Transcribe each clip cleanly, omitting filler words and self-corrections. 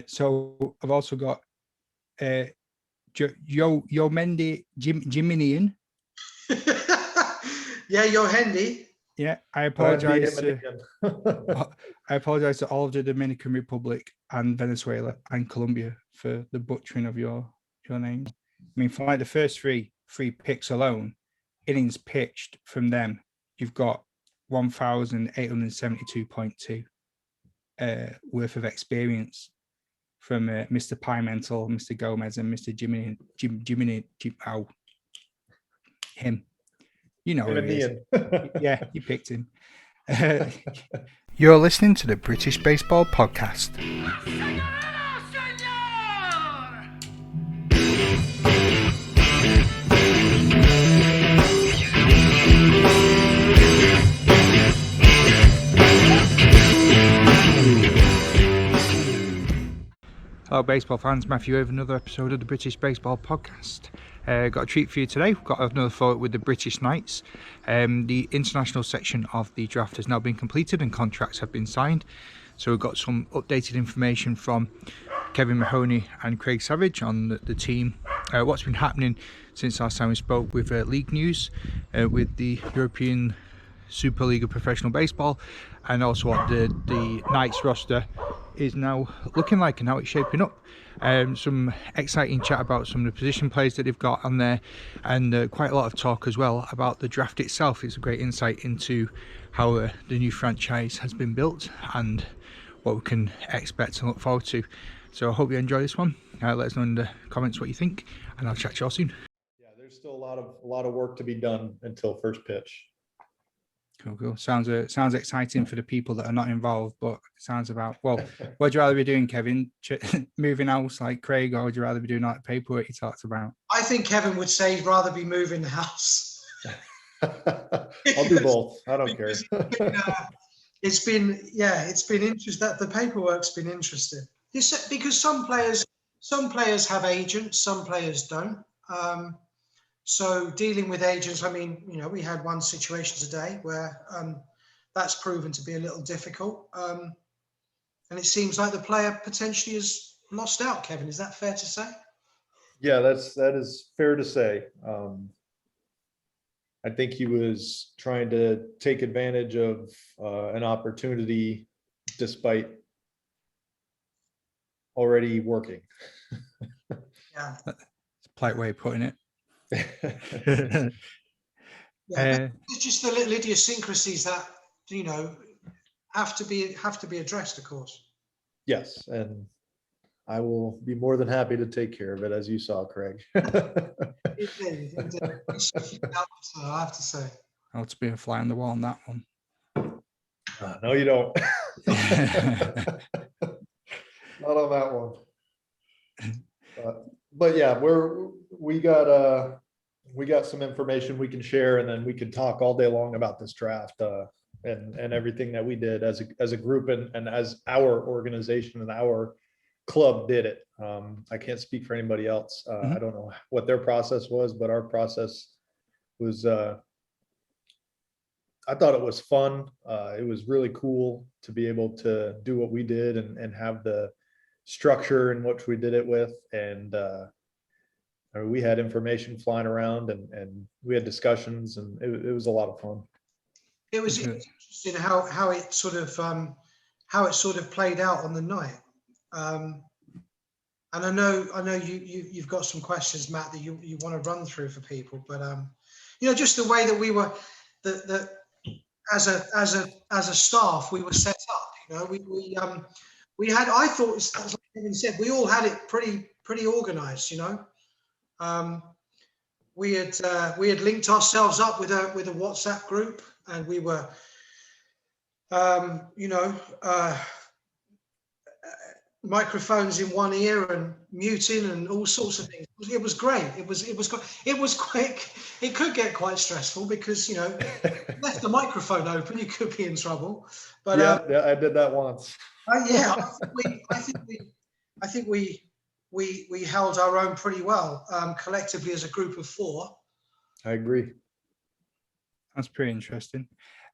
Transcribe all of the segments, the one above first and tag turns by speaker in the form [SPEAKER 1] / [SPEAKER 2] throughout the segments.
[SPEAKER 1] So I've also got Yo Mendy Jiminian.
[SPEAKER 2] Yeah, Yo Hendy.
[SPEAKER 1] Yeah, I apologize. I apologize to all of the Dominican Republic and Venezuela and Colombia for the butchering of your names. I mean, for like the first three picks alone, innings pitched from them, you've got 1,872.2 worth of experience from Mr. Pimentel, Mr. Gomez, and Mr. Jimmy. Him. You know who he is. Yeah, you picked him. You're listening to the British Baseball Podcast. Hello, baseball fans. Matthew with another episode of the British Baseball Podcast. Got a treat for you today. We've got another photo with the British Knights. The international section of the draft has now been completed and contracts have been signed. So we've got some updated information from Kevin Mahoney and Craig Savage on the team. What's been happening since last time we spoke with league news, with the European Super League of Professional Baseball, and also what the Knights roster is now looking like and how it's shaping up. Some exciting chat about some of the position players that they've got on there, and quite a lot of talk as well about the draft itself. It's a great insight into how the new franchise has been built and what we can expect and look forward to. So I hope you enjoy this one. Let us know in the comments what you think, and I'll chat to you all soon.
[SPEAKER 3] Yeah, there's still a lot of work to be done until first pitch.
[SPEAKER 1] Cool. Sounds exciting for the people that are not involved, but it sounds about, well, what would you rather be doing, Kevin? Moving house like Craig, or would you rather be doing like paperwork he talked about?
[SPEAKER 2] I think Kevin would say he'd rather be moving the house.
[SPEAKER 3] I'll do both. I don't care.
[SPEAKER 2] It's been interesting. That the paperwork's been interesting. Because some players have agents, some players don't. So dealing with agents, I mean, we had one situation today where that's proven to be a little difficult. And it seems like the player potentially has lost out, Kevin. Is that fair to say?
[SPEAKER 3] Yeah, that is fair to say. I think he was trying to take advantage of an opportunity despite already working.
[SPEAKER 2] Yeah.
[SPEAKER 1] That's a polite way of putting it.
[SPEAKER 2] It's just the little idiosyncrasies that have to be addressed, of course.
[SPEAKER 3] Yes, and I will be more than happy to take care of it, as you saw, Craig.
[SPEAKER 2] Indeed. I have to say.
[SPEAKER 1] I'll to be a fly on the wall on that one.
[SPEAKER 3] No, you don't. Not on that one. But yeah, we got some information we can share, and then we can talk all day long about this draft and everything that we did as a group and as our organization and our club did it. I can't speak for anybody else. I don't know what their process was, but our process was, I thought it was fun. It was really cool to be able to do what we did and have the structure in which we did it with. And we had information flying around and we had discussions, and it was a lot of fun.
[SPEAKER 2] It was interesting how it sort of played out on the night. And I know you've got some questions, Matt, that you want to run through for people, but just the way that we were, that as a staff we were set up. We had, I thought, as Kevin said, we all had it pretty organized. We had linked ourselves up with a WhatsApp group, and we were microphones in one ear and muting and all sorts of things. It was great. It was quick. It could get quite stressful because left the microphone open, you could be in trouble. But
[SPEAKER 3] yeah, I did that once.
[SPEAKER 2] I think we held our own pretty well collectively as a group of four.
[SPEAKER 3] I agree.
[SPEAKER 1] That's pretty interesting.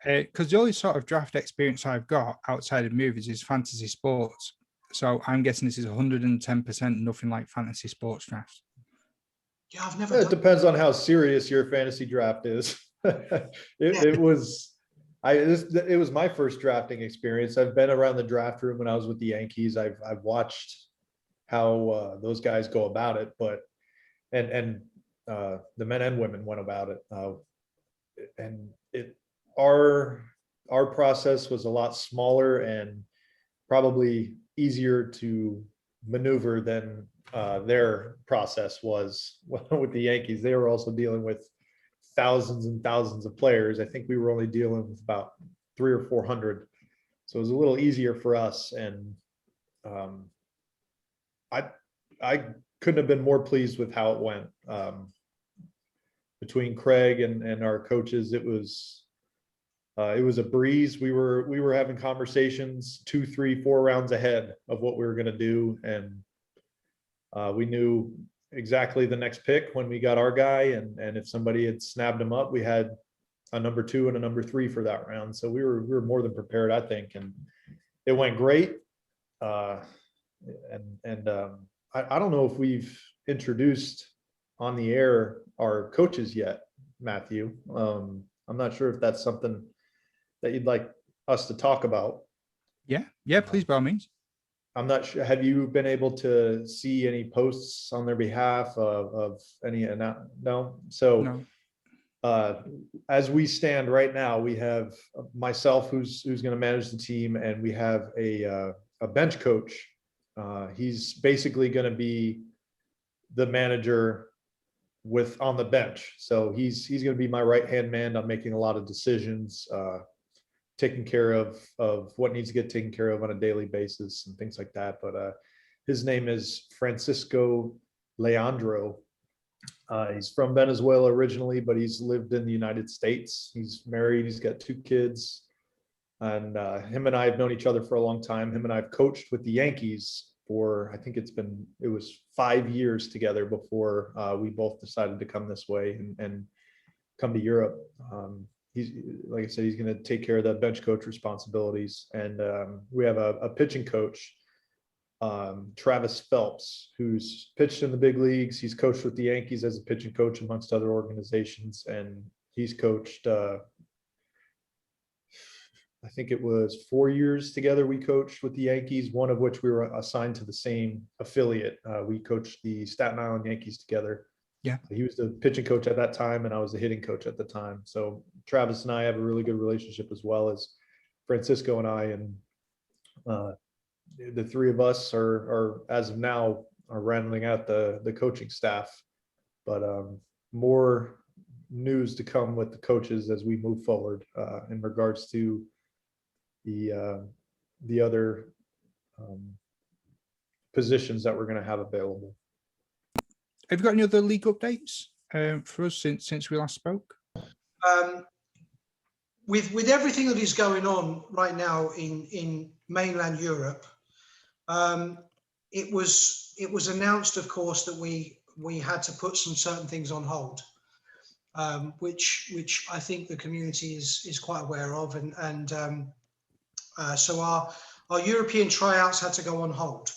[SPEAKER 1] Because the only sort of draft experience I've got outside of movies is fantasy sports. So I'm guessing this is 110% nothing like fantasy sports drafts.
[SPEAKER 2] Yeah, I've never
[SPEAKER 3] It
[SPEAKER 2] done.
[SPEAKER 3] depends on how serious your fantasy draft is. It was my first drafting experience. I've been around the draft room when I was with the Yankees. I've watched how those guys go about it, but and the men and women went about it. And our process was a lot smaller and probably easier to maneuver than their process was with the Yankees. They were also dealing with thousands and thousands of players. I think we were only dealing with about 300 or 400. So it was a little easier for us. And I couldn't have been more pleased with how it went. Between Craig and our coaches, it was a breeze. We were having conversations 2, 3, 4 rounds ahead of what we were going to do, and we knew exactly the next pick when we got our guy, and if somebody had snapped him up, we had a number 2 and a number 3 for that round. So we were more than prepared, I think, and it went great. I don't know if we've introduced on the air our coaches yet, Matthew. I'm not sure if that's something that you'd like us to talk about.
[SPEAKER 1] Yeah, please, by all means.
[SPEAKER 3] I'm not sure. Have you been able to see any posts on their behalf of any? No. So,
[SPEAKER 1] No.
[SPEAKER 3] As we stand right now, we have myself, who's going to manage the team, and we have a bench coach. He's basically going to be the manager on the bench. So he's going to be my right-hand man on making a lot of decisions, taking care of what needs to get taken care of on a daily basis and things like that. But his name is Francisco Leandro. He's from Venezuela originally, but he's lived in the United States. He's married. He's got 2 kids. And him and I have known each other for a long time. Him and I have coached with the Yankees for, I think it was 5 years together before we both decided to come this way and come to Europe. He's, like I said, he's going to take care of the bench coach responsibilities. And we have a pitching coach, Travis Phelps, who's pitched in the big leagues. He's coached with the Yankees as a pitching coach amongst other organizations. And he's coached, I think it was 4 years together we coached with the Yankees, one of which we were assigned to the same affiliate. We coached the Staten Island Yankees together.
[SPEAKER 1] Yeah.
[SPEAKER 3] He was the pitching coach at that time, and I was the hitting coach at the time. So Travis and I have a really good relationship, as well as Francisco and I. And the 3 of us are as of now are rounding out the coaching staff. But more news to come with the coaches as we move forward in regards to the other positions that we're going to have available.
[SPEAKER 1] Have you got any other league updates for us since we last spoke?
[SPEAKER 2] With everything that is going on right now in mainland Europe, it was announced, of course, that we had to put some certain things on hold, which I think the community is quite aware of, and so our European tryouts had to go on hold.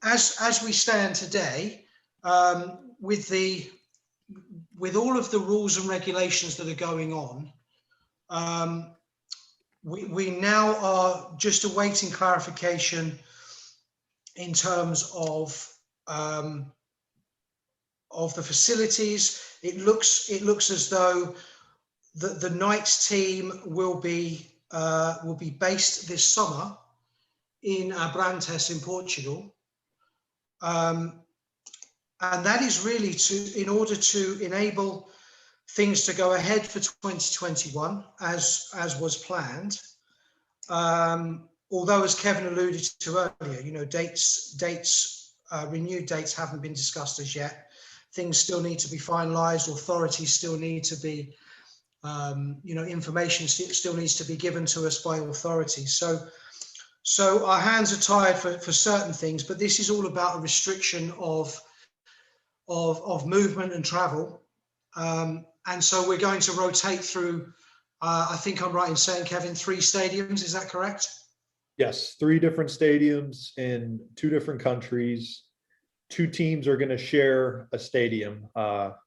[SPEAKER 2] As we stand today, with all of the rules and regulations that are going on, we now are just awaiting clarification in terms of the facilities. It looks as though the Knights team will be based this summer in Abrantes in Portugal. And that is really in order to enable things to go ahead for 2021 as was planned. Although, as Kevin alluded to earlier, renewed dates haven't been discussed as yet. Things still need to be finalised. Authorities still need to be, information still needs to be given to us by authorities. So our hands are tied for certain things, but this is all about a restriction of movement and travel. And so we're going to rotate through, I think I'm right in saying, Kevin, 3 stadiums, is that correct?
[SPEAKER 3] Yes, 3 different stadiums in 2 different countries. 2 teams are going to share a stadium.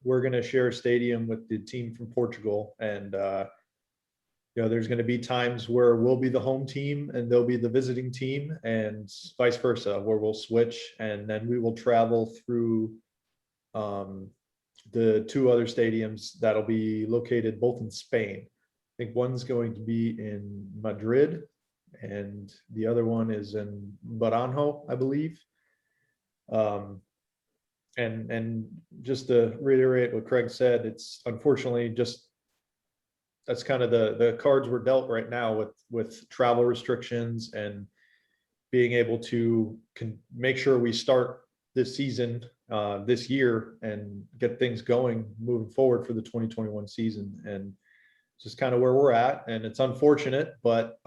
[SPEAKER 3] We're going to share a stadium with the team from Portugal, and there's going to be times where we'll be the home team and they'll be the visiting team, and vice versa, where we'll switch, and then we will travel through the 2 other stadiums that'll be located both in Spain. I think one's going to be in Madrid, and the other one is in Baranjo, I believe. And just to reiterate what Craig said, it's unfortunately just that's kind of the cards we're dealt right now with travel restrictions, and being able to make sure we start this season this year and get things going moving forward for the 2021 season. And just kind of where we're at, and it's unfortunate, but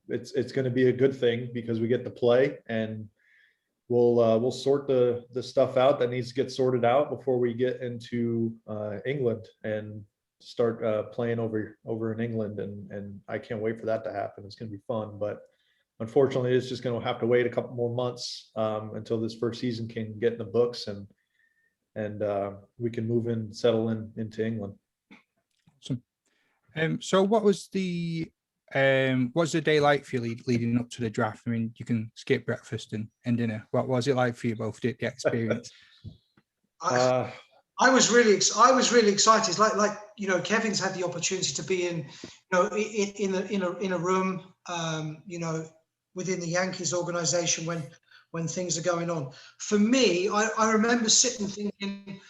[SPEAKER 3] it's going to be a good thing because we get to play, and we'll sort the stuff out that needs to get sorted out before we get into England and start playing over in England. And I can't wait for that to happen. It's going to be fun, but unfortunately it's just going to have to wait a couple more months until this first season can get in the books, and we can move in, settle into England.
[SPEAKER 1] Awesome. So what was the day like for you leading up to the draft? I mean, you can skip breakfast and dinner. What was it like for you both, the experience?
[SPEAKER 2] I was really excited. Like Kevin's had the opportunity to be in a room, within the Yankees organization when things are going on. For me, I remember sitting thinking,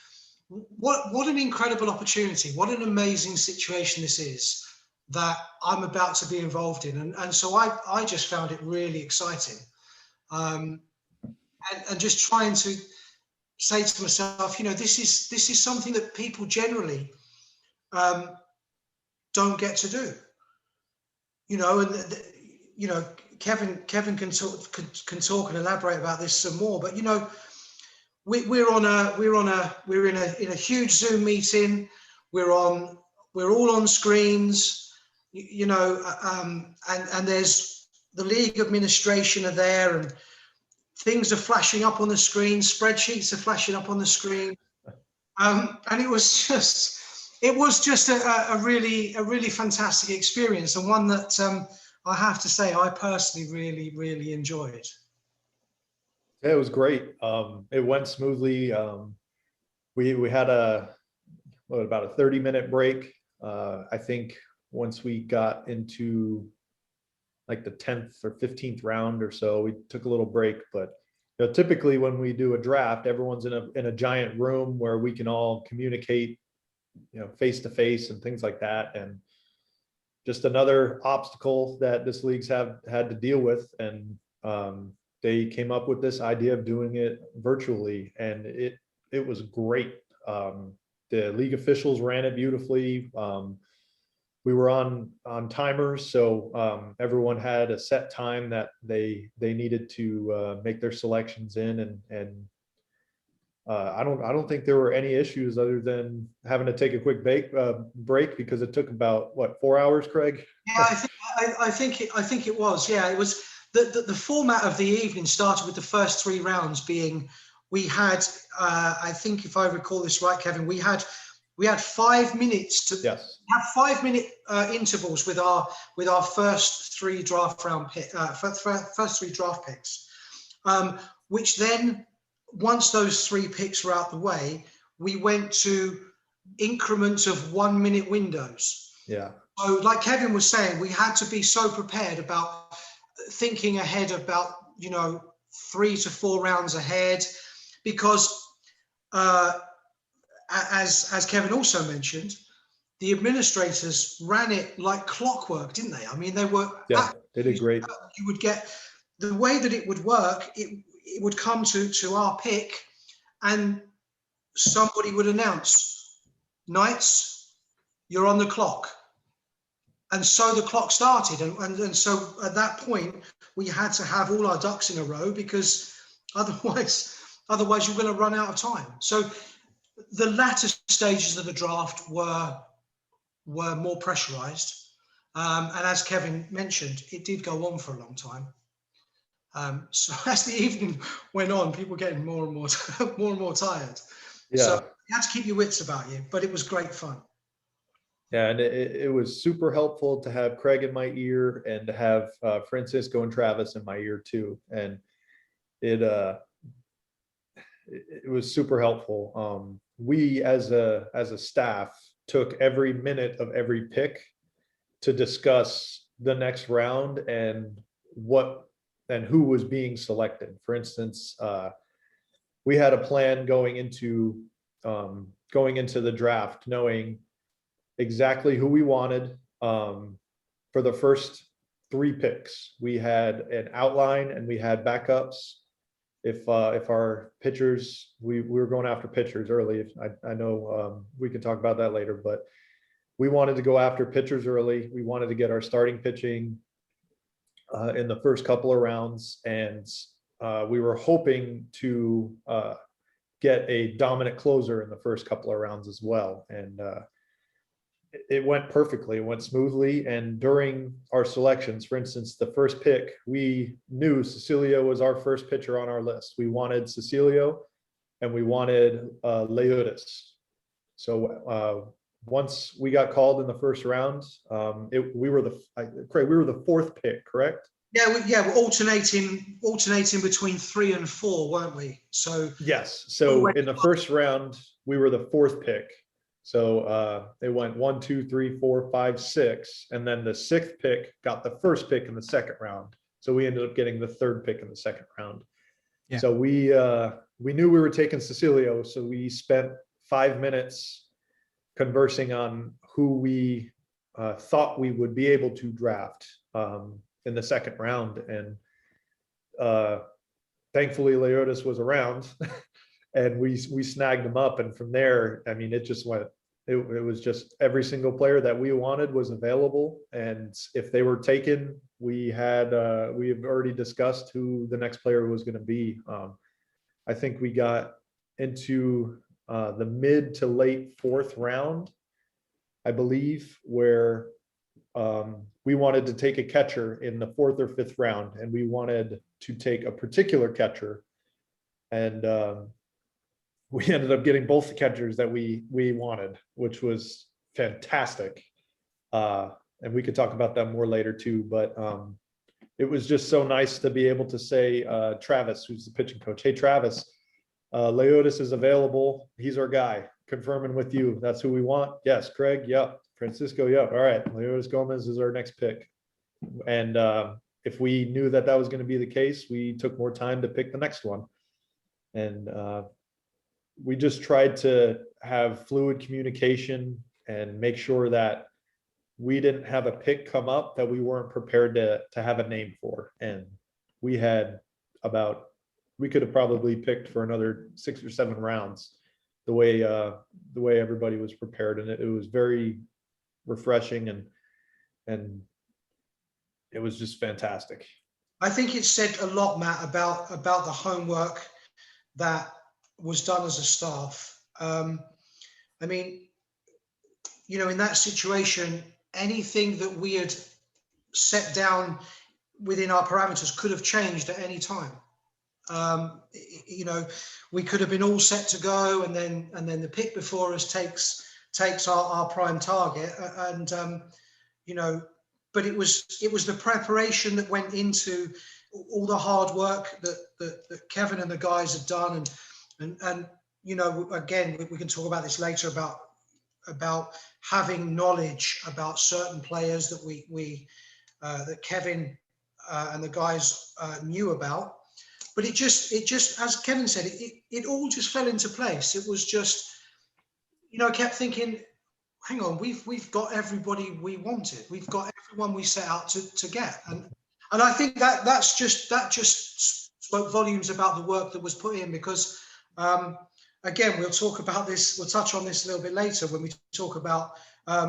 [SPEAKER 2] what an incredible opportunity, what an amazing situation this is that I'm about to be involved in. And so I just found it really exciting. And just trying to say to myself, this is something that people generally don't get to do. Kevin can talk and elaborate about this some more, but we're in a huge Zoom meeting. We're all on screens, and there's the league administration are there, and things are flashing up on the screen. Spreadsheets are flashing up on the screen, and it was just a really fantastic experience, and one that I have to say I personally really enjoyed.
[SPEAKER 3] Yeah, it was great. It went smoothly. We had about a 30-minute break. I think once we got into like the 10th or 15th round or so, we took a little break. But typically when we do a draft, everyone's in a giant room where we can all communicate, face to face and things like that. And just another obstacle that this league's had to deal with. And they came up with this idea of doing it virtually, and it was great. The league officials ran it beautifully. We were on timers, so everyone had a set time that they needed to make their selections in, and I don't think there were any issues other than having to take a quick break because it took about 4 hours, Craig?
[SPEAKER 2] Yeah, I think it was. Yeah, it was. The format of the evening started with the first 3 rounds being, we had, I think if I recall this right, Kevin, we had 5 minutes to have 5-minute intervals with our first 3 draft picks, which then, once those 3 picks were out the way, we went to increments of 1-minute windows.
[SPEAKER 3] Yeah.
[SPEAKER 2] So like Kevin was saying, we had to be so prepared about thinking ahead about 3 to 4 rounds ahead, because as Kevin also mentioned, the administrators ran it like clockwork, didn't they? I mean, they did great. You would get the way that it would work. It would come to our pick, and somebody would announce, Knights, you're on the clock. And so the clock started, and so at that point we had to have all our ducks in a row, because otherwise you're going to run out of time. So the latter stages of the draft were more pressurized, And as Kevin mentioned, it did go on for a long time. So as the evening went on, people were getting more and more, more and more tired.
[SPEAKER 3] Yeah.
[SPEAKER 2] So you had to keep your wits about you, but it was great fun.
[SPEAKER 3] Yeah, and it was super helpful to have Craig in my ear and to have Francisco and Travis in my ear too. And it was super helpful. We as a staff took every minute of every pick to discuss the next round and who was being selected. For instance, we had a plan going into the draft, knowing exactly who we wanted for the first 3 picks. We had an outline and we had backups. If our pitchers, we were going after pitchers early. I know we can talk about that later, but we wanted to go after pitchers early. We wanted to get our starting pitching in the first couple of rounds, and we were hoping to get a dominant closer in the first couple of rounds as well. And it went perfectly, it went smoothly. And during our selections, for instance, the first pick, we knew Cecilio was our first pitcher on our list. We wanted Cecilio and we wanted Leotis. So once we got called in the first round, we were the 4th pick, correct?
[SPEAKER 2] Yeah, we're alternating between 3 and 4, weren't we? So
[SPEAKER 3] yes. So in the first round, we were the 4th pick. So it went 1, 2, 3, 4, 5, 6, and then the 6th pick got the first pick in the second round. So we ended up getting the 3rd pick in the second round. Yeah. So we knew we were taking Cecilio, so we spent 5 minutes conversing on who we thought we would be able to draft in the second round. And thankfully Leotis was around and we snagged him up. And from there, I mean, it just went, it was just every single player that we wanted was available. And if they were taken, we have already discussed who the next player was going to be. I think we got into the mid to late 4th round, I believe, where we wanted to take a catcher in the 4th or 5th round, and we wanted to take a particular catcher. And we ended up getting both the catchers that we wanted, which was fantastic. And we could talk about that more later too, but it was just so nice to be able to say, Travis, who's the pitching coach, hey, Travis, Leotis is available. He's our guy. Confirming with you. That's who we want. Yes. Craig. Yep. Francisco. Yep. All right. Leotis Gomez is our next pick. And if we knew that was going to be the case, we took more time to pick the next one. And we just tried to have fluid communication and make sure that we didn't have a pick come up that we weren't prepared to have a name for. And we could have probably picked for another 6 or 7 rounds the way everybody was prepared. And it was very refreshing and it was just fantastic.
[SPEAKER 2] I think it said a lot, Matt, about the homework that was done as a staff. I mean, you know, in that situation, anything that we had set down within our parameters could have changed at any time. You know, we could have been all set to go, and then the pick before us takes our prime target, and you know, but it was the preparation that went into all the hard work that Kevin and the guys had done, and you know, again, we can talk about this later about having knowledge about certain players that that Kevin and the guys knew about. But it just, as Kevin said, it all just fell into place. It was just, you know, I kept thinking, hang on, we've got everybody we wanted. We've got everyone we set out to get. And I think that just spoke volumes about the work that was put in, because again, we'll talk about this, we'll touch on this a little bit later when we talk about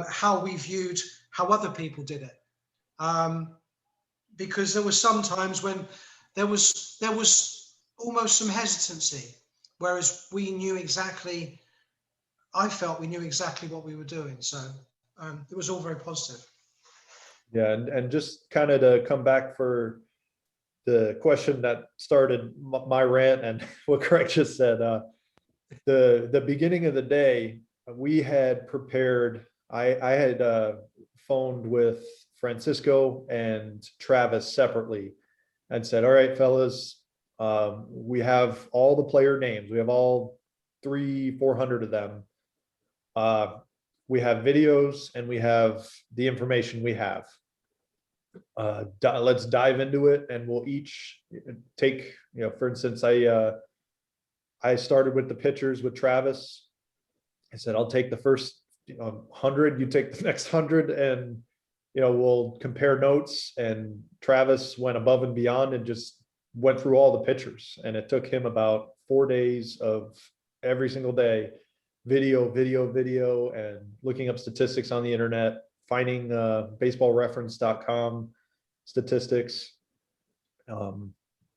[SPEAKER 2] how we viewed how other people did it. Because there were some times when there was almost some hesitancy, whereas I felt we knew exactly what we were doing. So it was all very positive.
[SPEAKER 3] Yeah, and just kind of to come back for the question that started my rant and what Craig just said, the beginning of the day, we had prepared, I had phoned with Francisco and Travis separately and said, all right, fellas, we have all the player names. We have all 400 of them. We have videos and we have the information we have. Let's dive into it, and we'll each take, for instance, I started with the pitchers with Travis. I said, I'll take the first 100, you take the next 100, and we'll compare notes. And Travis went above and beyond and just went through all the pitchers, and it took him about 4 days of every single day video, and looking up statistics on the internet, finding baseballreference.com statistics.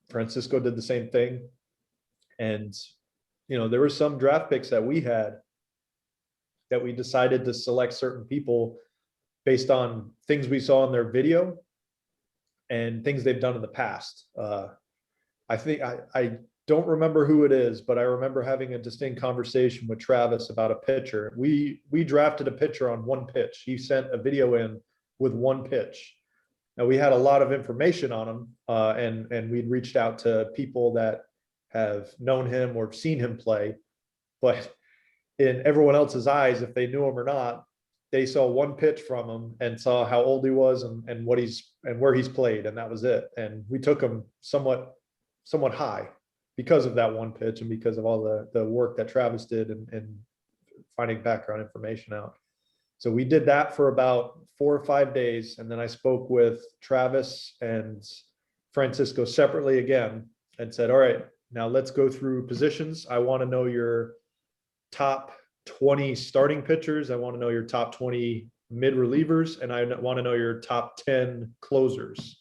[SPEAKER 3] Francisco did the same thing. And, there were some draft picks that we had that we decided to select certain people based on things we saw in their video and things they've done in the past. I think I don't remember who it is, but I remember having a distinct conversation with Travis about a pitcher. We drafted a pitcher on one pitch. He sent a video in with one pitch. Now, we had a lot of information on him, and we'd reached out to people that have known him or seen him play, but in everyone else's eyes, if they knew him or not, they saw one pitch from him and saw how old he was and what where he's played, and that was it. And we took him somewhat high because of that one pitch and because of all the work that Travis did and finding background information out. So we did that for about 4 or 5 days, and then I spoke with Travis and Francisco separately again and said, all right, now let's go through positions. I want to know your top 20 starting pitchers. I want to know your top 20 mid relievers, and I want to know your top 10 closers.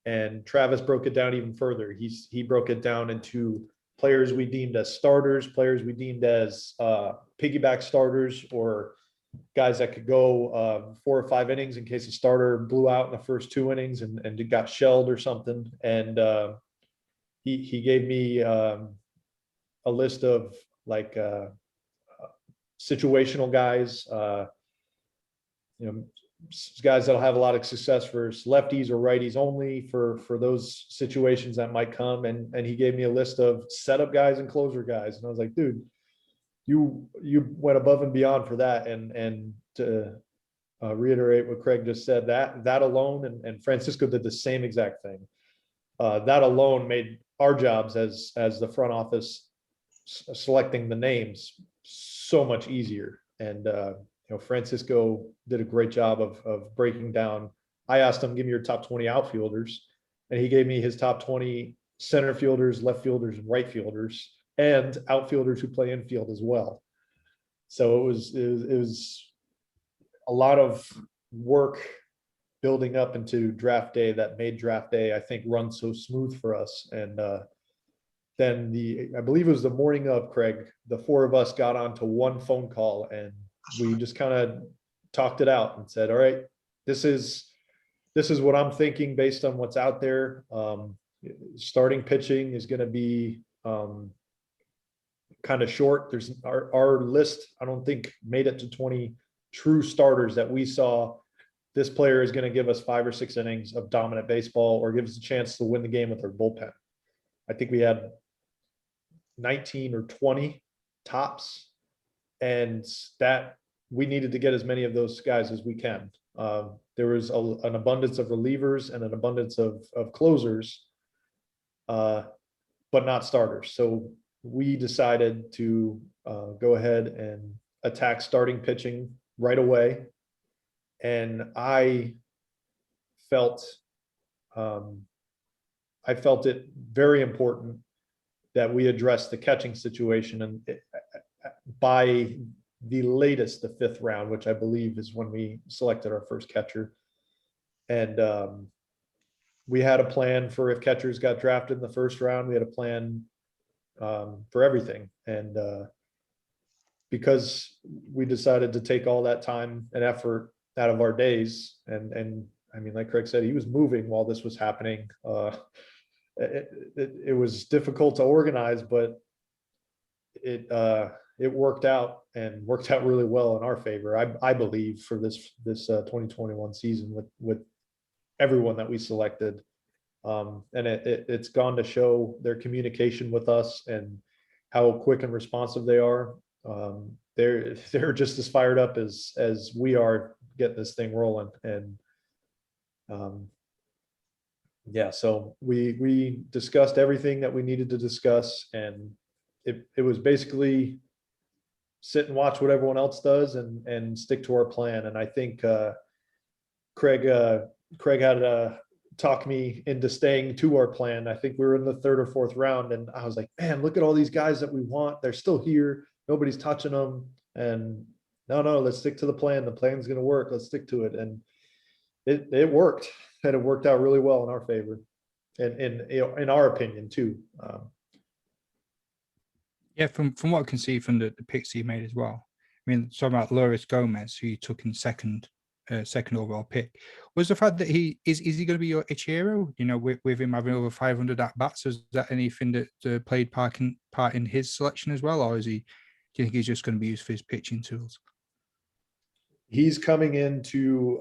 [SPEAKER 3] And Travis broke it down even further. He broke it down into players we deemed as starters, players we deemed as piggyback starters, or guys that could go 4 or 5 innings in case a starter blew out in the first 2 innings and got shelled or something. And he gave me a list of like situational guys, guys that'll have a lot of success for lefties or righties only for those situations that might come. And he gave me a list of setup guys and closer guys. And I was like, dude, you went above and beyond for that. And to reiterate what Craig just said, that alone, and Francisco did the same exact thing. That alone made our jobs as the front office selecting the names so much easier. And Francisco did a great job of breaking down. I asked him, give me your top 20 outfielders, and he gave me his top 20 center fielders, left fielders, and right fielders, and outfielders who play infield as well. So it was a lot of work building up into draft day that made draft day, I think, run so smooth for us. And then I believe it was the morning of, Craig, the 4 of us got onto one phone call, and we just kind of talked it out and said, all right, this is what I'm thinking based on what's out there. Starting pitching is going to be kind of short. There's our list, I don't think, made it to 20 true starters that we saw. This player is going to give us 5 or 6 innings of dominant baseball or give us a chance to win the game with our bullpen. I think we had 19 or 20 tops, and that we needed to get as many of those guys as we can. There was an abundance of relievers and an abundance of closers, but not starters. So we decided to go ahead and attack starting pitching right away. And I felt it very important that we address the catching situation, and by the latest, the 5th round, which I believe is when we selected our first catcher. And we had a plan for if catchers got drafted in the 1st round. We had a plan for everything. And because we decided to take all that time and effort out of our days, and I mean, like Craig said, he was moving while this was happening. It was difficult to organize, but it worked out, and worked out really well in our favor, I believe, for this 2021 season with everyone that we selected. And it's gone to show their communication with us and how quick and responsive they are. They're just as fired up as we are getting this thing rolling. And yeah, so we discussed everything that we needed to discuss, and it was basically sit and watch what everyone else does and stick to our plan. And I think Craig had to talk me into staying to our plan. I think we were in the 3rd or 4th round, and I was like, man, look at all these guys that we want. They're still here. Nobody's touching them. And no, let's stick to the plan. The plan's going to work. Let's stick to it. And it worked, and it worked out really well in our favor, and in our opinion too.
[SPEAKER 1] Yeah, from what I can see from the picks he made as well. I mean, talking about Loris Gomez, who you took in second overall pick, was the fact that is he going to be your Ichiro? You know, with him having over 500 at bats, is that anything that played part in his selection as well, or is he? Do you think he's just going to be used for his pitching tools?
[SPEAKER 3] He's coming into.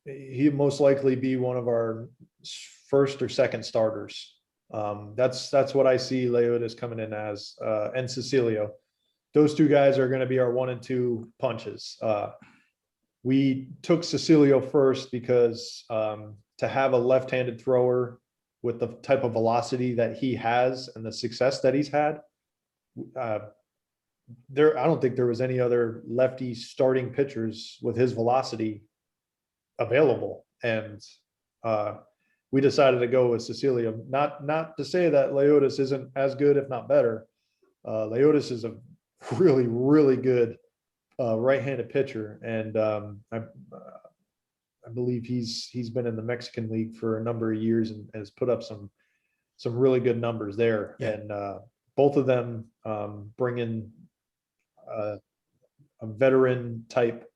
[SPEAKER 3] He'll most likely be one of our first or second starters. That's what I see Leotis coming in as, and Cecilio. Those two guys are going to be our 1 and 2 punches. We took Cecilio first because to have a left-handed thrower with the type of velocity that he has and the success that he's had, I don't think there was any other lefty starting pitchers with his velocity available. And we decided to go with Cecilio. Not to say that Leotis isn't as good, if not better. Leotis is a really, really good right-handed pitcher, and I believe he's been in the Mexican League for a number of years and has put up some really good numbers there. Yeah. And both of them bring in a veteran type.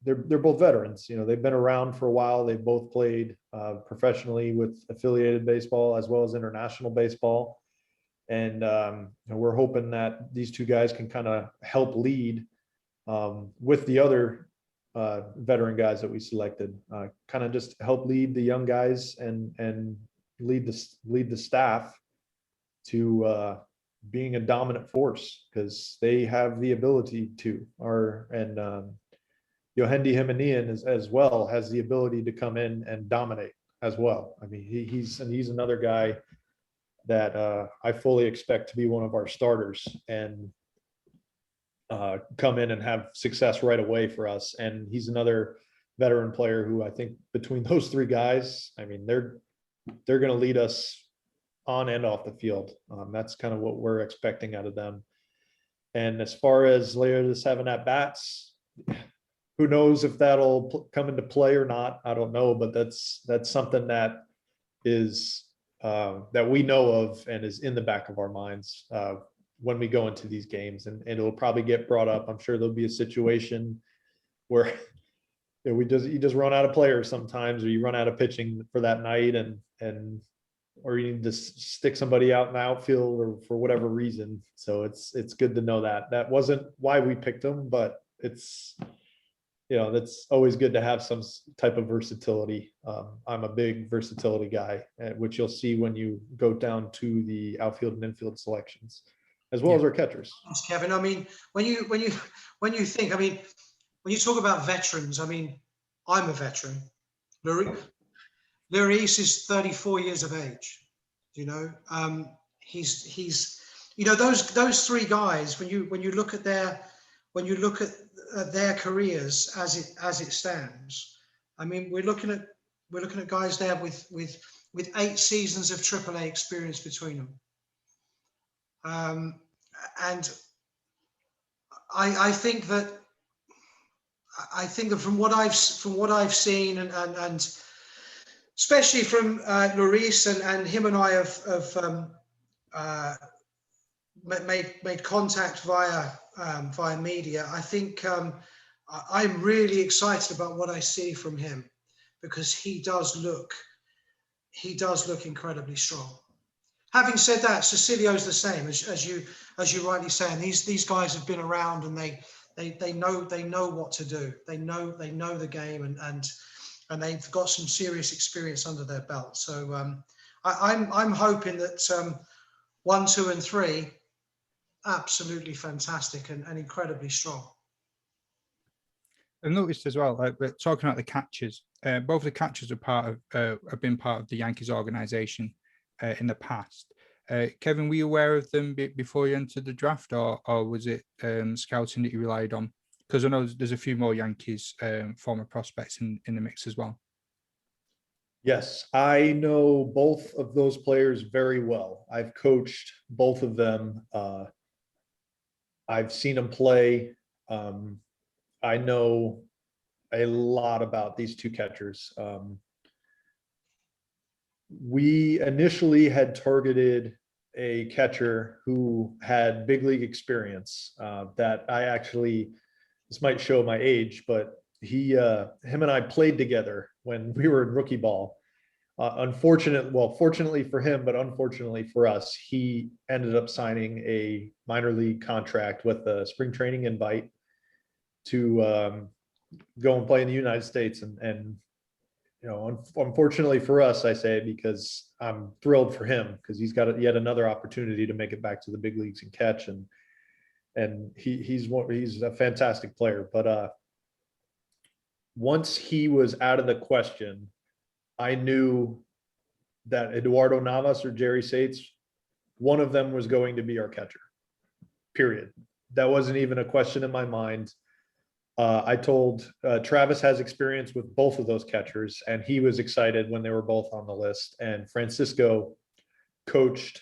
[SPEAKER 3] They're both veterans. You know, they've been around for a while. They've both played professionally with affiliated baseball as well as international baseball. And we're hoping that these two guys can kind of help lead with the other veteran guys that we selected, kind of just help lead the young guys and lead the staff to being a dominant force, because they have the ability to. Yohendi Himanian as well has the ability to come in and dominate as well. I mean, he's another guy that I fully expect to be one of our starters and come in and have success right away for us. And he's another veteran player who I think between those 3 guys, I mean, they're going to lead us on and off the field. That's kind of what we're expecting out of them. And as far as Leotis having at bats, who knows if that'll come into play or not? I don't know, but that's something that is that we know of and is in the back of our minds when we go into these games, and it'll probably get brought up. I'm sure there'll be a situation where you just run out of players sometimes, or you run out of pitching for that night, or you need to stick somebody out in the outfield or for whatever reason. So it's good to know that wasn't why we picked them, but it's, that's always good to have some type of versatility. I'm a big versatility guy, which you'll see when you go down to the outfield and infield selections, as well as our catchers.
[SPEAKER 2] Thanks, Kevin. I mean, when you think, I mean, when you talk about veterans, I mean, I'm a veteran. Luis is 34 years of age. He's those 3 guys. When you look at their careers as it stands, I mean, we're looking at guys there with 8 seasons of AAA experience between them. And I think that from what I've seen and especially from Luis and him and I have made contact via media. I think I'm really excited about what I see from him, because he does look incredibly strong. Having said that, Cecilio's the same as you rightly say, and these guys have been around, and they know what to do. They know the game, and they've got some serious experience under their belt. So I'm hoping that 1, 2, and 3, absolutely fantastic and incredibly strong.
[SPEAKER 1] I've noticed as well, like, we're talking about the catchers. Both the catchers are have been part of the Yankees organization in the past. Kevin, were you aware of them before you entered the draft, or was it scouting that you relied on? Because I know there's a few more Yankees former prospects in the mix as well.
[SPEAKER 3] Yes, I know both of those players very well. I've coached both of them. I've seen them play. I know a lot about these two catchers. We initially had targeted a catcher who had big league experience that I actually, this might show my age, but him and I played together when we were in rookie ball. Fortunately for him, but unfortunately for us, he ended up signing a minor league contract with a spring training invite to go and play in the United States. And you know, unfortunately for us, I say, because I'm thrilled for him, because he's got yet another opportunity to make it back to the big leagues and catch. And he's a fantastic player. But once he was out of the question, I knew that Eduardo Navas or Jerry Sates, one of them was going to be our catcher, period. That wasn't even a question in my mind. I told Travis has experience with both of those catchers, and he was excited when they were both on the list. And Francisco coached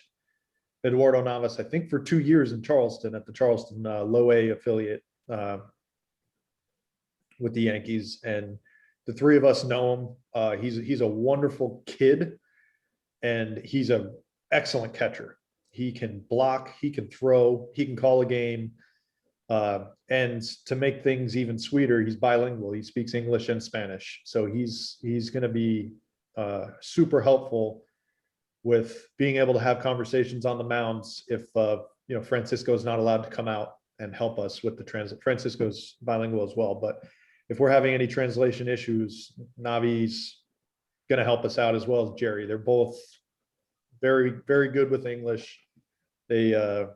[SPEAKER 3] Eduardo Navas, I think, for 2 years in Charleston at the Charleston Low A affiliate with the Yankees. And the three of us know him. He's a wonderful kid, and he's an excellent catcher. He can block, he can throw, he can call a game. And to make things even sweeter, he's bilingual. He speaks English and Spanish. So he's going to be super helpful with being able to have conversations on the mounds if Francisco is not allowed to come out and help us with the transit. Francisco's bilingual as well, but if we're having any translation issues, Navi's going to help us out, as well as Jerry. They're both very, very good with English. They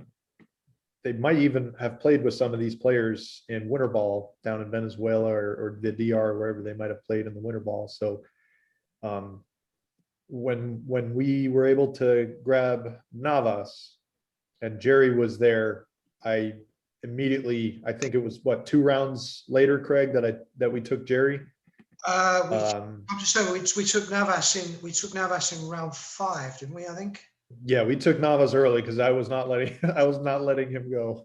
[SPEAKER 3] might even have played with some of these players in winter ball down in Venezuela or the DR, wherever they might have played in the winter ball. So when we were able to grab Navas and Jerry was there, I immediately, I think it was 2 rounds later, Craig, that we took Jerry.
[SPEAKER 2] I'm just saying we took Navas in round 5, didn't we? I think.
[SPEAKER 3] Yeah, we took Navas early because I was not letting him go.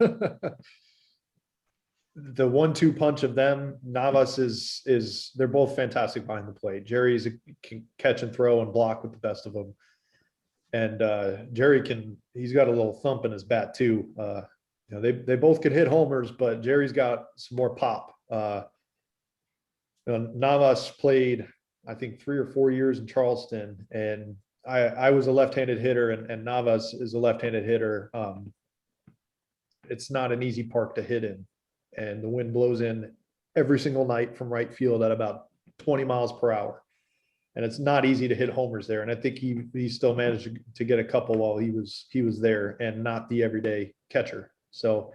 [SPEAKER 3] The 1-2 punch of them, Navas is they're both fantastic behind the plate. Jerry's can catch and throw and block with the best of them, and Jerry he's got a little thump in his bat too. They both could hit homers, but Jerry's got some more pop. Navas played, I think, 3 or 4 years in Charleston, and I was a left-handed hitter, and Navas is a left-handed hitter. It's not an easy park to hit in, and the wind blows in every single night from right field at about 20 miles per hour. And it's not easy to hit homers there. And I think he still managed to get a couple while he was there, and not the everyday catcher. So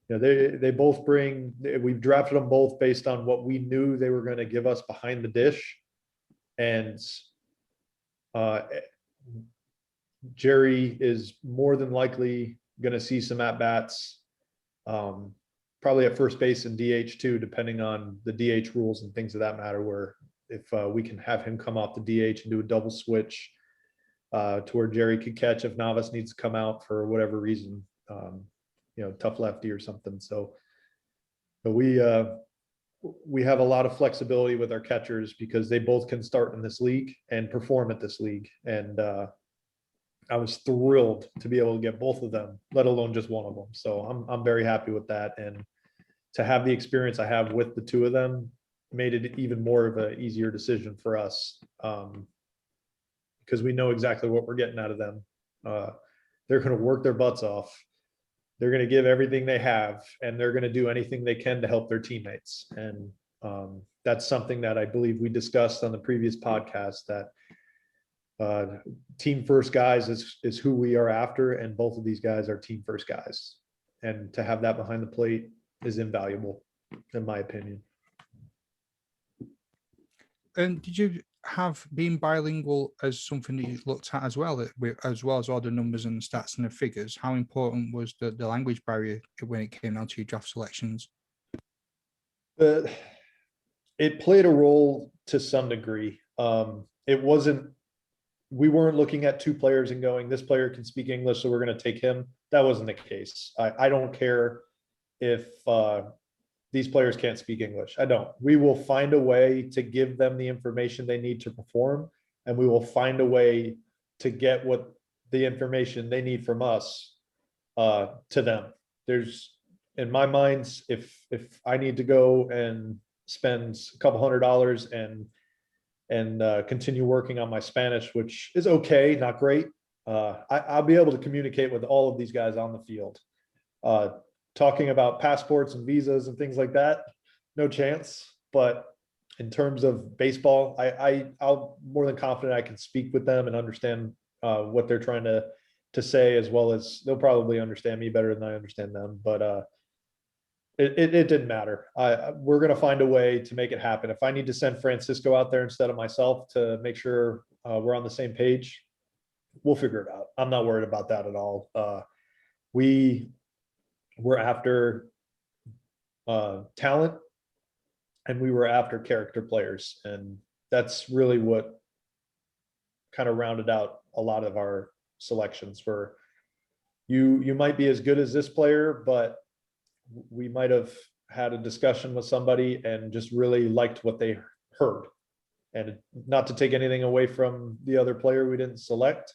[SPEAKER 3] they both we've drafted them both based on what we knew they were going to give us behind the dish. And Jerry is more than likely going to see some at-bats, probably at first base and DH too, depending on the DH rules and things of that matter, where if we can have him come off the DH and do a double switch to where Jerry could catch if Navas needs to come out for whatever reason, tough lefty or something. So we have a lot of flexibility with our catchers because they both can start in this league and perform at this league. And I was thrilled to be able to get both of them, let alone just one of them. So I'm very happy with that. And to have the experience I have with the two of them made it even more of an easier decision for us, because we know exactly what we're getting out of them. They're going to work their butts off. They're going to give everything they have, and they're going to do anything they can to help their teammates. And that's something that I believe we discussed on the previous podcast, that team first guys is who we are after. And both of these guys are team first guys. And to have that behind the plate is invaluable, in my opinion.
[SPEAKER 1] And did you have being bilingual as something that you looked at as well as all the numbers and stats and the figures? How important was the language barrier when it came down to your draft selections?
[SPEAKER 3] It played a role to some degree. We weren't looking at two players and going, this player can speak English, so we're going to take him. That wasn't the case. I don't care if these players can't speak English. I don't. We will find a way to give them the information they need to perform, and we will find a way to get what the information they need from us to them. There's, in my mind, if I need to go and spend a couple $100 and continue working on my Spanish, which is okay, not great, I'll be able to communicate with all of these guys on the field. Talking about passports and visas and things like that, no chance. But in terms of baseball, I'll more than confident I can speak with them and understand what they're trying to say, as well as they'll probably understand me better than I understand them. But it didn't matter. We're going to find a way to make it happen. If I need to send Francisco out there instead of myself to make sure we're on the same page, we'll figure it out. I'm not worried about that at all. We're after talent, and we were after character players. And that's really what kind of rounded out a lot of our selections, where you might be as good as this player, but we might have had a discussion with somebody and just really liked what they heard. And not to take anything away from the other player we didn't select.